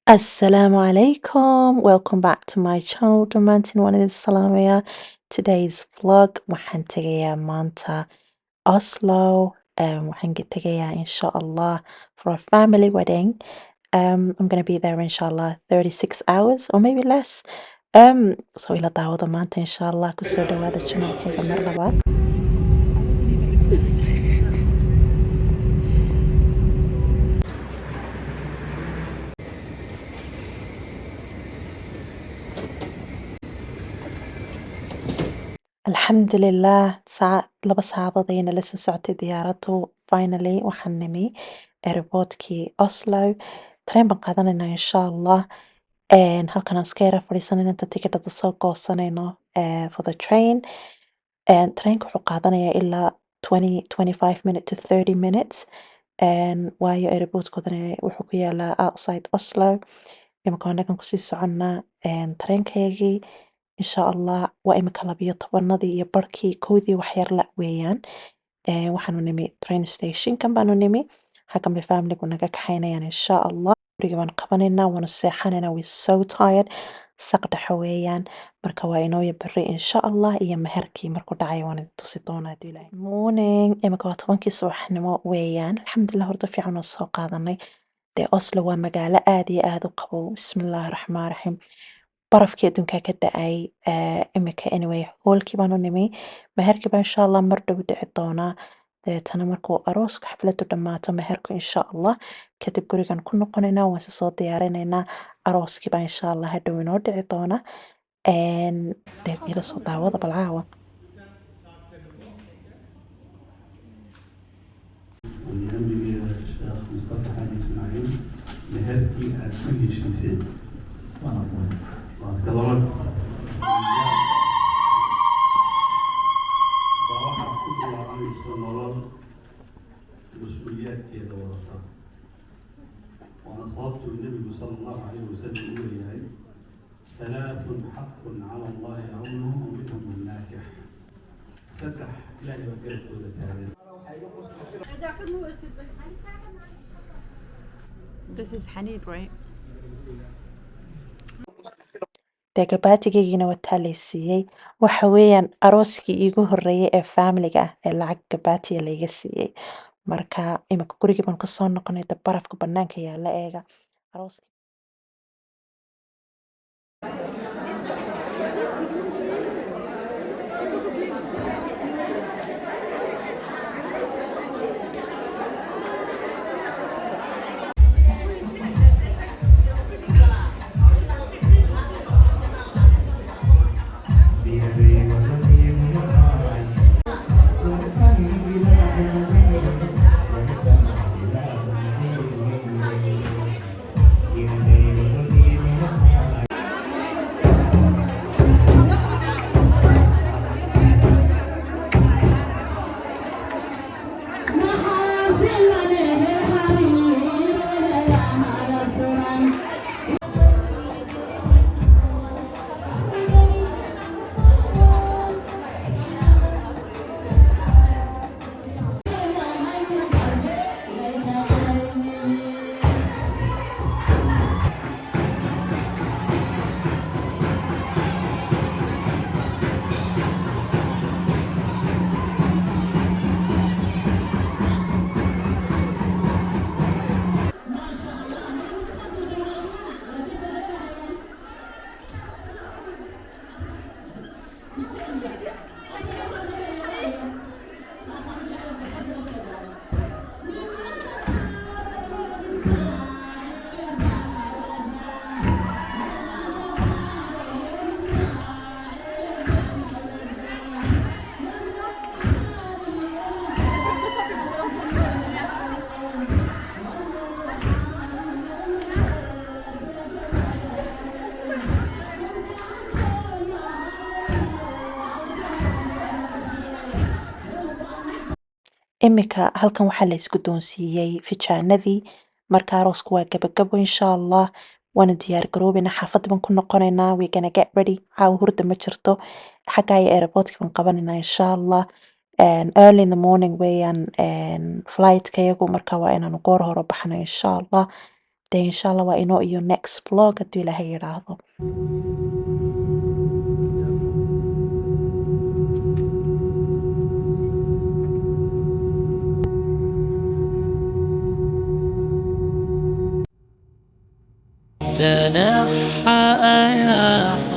Assalamu alaikum. Welcome back to my channel. Dhamaantiin waan idin salaamayaa. Today's vlog waxaan tegayaa maanta Oslo. Waxaan tegayaa insha Allah for a family wedding. I'm gonna be there inshallah 36 hours or maybe less. So ila daawada maanta insha Allah kusoo dhawaada channelkayga mar labaad. Alxamdulilah laba saacadood ayayna la soo socotay diyaaraddu. Finally waxaan nimi airportkii Oslo. Tareen baan qaadanaynaa insha Allah. Halkan aan iska yara fadhiisanayna inta tikidhada soo goosanayno for the train. Tareenka wuxuu qaadanayaa ilaa 25 minutes to 30 minutes. Waayo airportkoodana wuxuu ku yaalaa outside Oslo. Imika anagan kusii soconnaa tareenkaygii insha Allah waa imika 12 iyo barkii 1 wax yar la weeyaan. Waxaanu nimi train stationkan baanu nimi. Xaggan bay familigu naga kaxaynayaan insha Allah. Guriga baan qabanaynaa waanu seexanaynaa. We're so tired. Saq dhexe weeyaan. Marka waa inooya berri insha Allah iyo meherkii markuu dhacayo waan idin tusi doonaa hadii Ilaahay. Morning. Imika waa 10kii subaxnimo weeyaan. Alxamdulilah horta fiican oo soo qaadanay. Dee Oslo waa magaalo aad iyo aad u qabow. Bismillaahi raxmaani raxiim. barafkii adduunkaa ka da'ay. Imika anyway hoolkii baanu nimi. Meherkii baa insha Allah mar dhow dhici doonaa. Dabeetana markuu arooska xafladu dhammaato meherku insha Allah kadib gurigan ku noqonaynaa waan soo diyaarinaynaa. Arooskii baa insha Allah hadhow inoo dhici doona. Dee ila soo daawada bal caawa. ونعمل الشيخ مصطفى حاج اسماعيل لهذه كل شيء بارك الله صراحة كل عام سنوات مسؤوليات كذا ورثة وأنا صلت النبي صلى الله عليه وسلم إليه 3 حق على الله يعونه ومنهم الناكح سبح إلهي وكيف ولا This is Hanid, right? Dee gabaatigaygina wataa laysiiyey. Waxa weeyaan arooskii iigu horreeyay ee familiga ah ee lacag gabaatiya layga siiyey. Marka imika gurigii baan kusoo noqonay dee barafka bannaanka yaalla eega. Arooskii imika halkan waxaa la isku doonsiiyey fijaanadii. Marka aroosku waa gabagabo insha Allah. Waanu diyaar garoobaynaa xaafadda baan ku noqonaynaa. We're gonna get ready. Caawa hurda ma jirto. Xagga iyo airportka baan qabanaynaa insha Allah. Early in the morning weeyaan flightka iyagu marka waa inaanu goor hore baxno insha Allah. dee insha allah waa inoo iyo next vlog hadduu ilaahay yidhaahdo. تنحى يا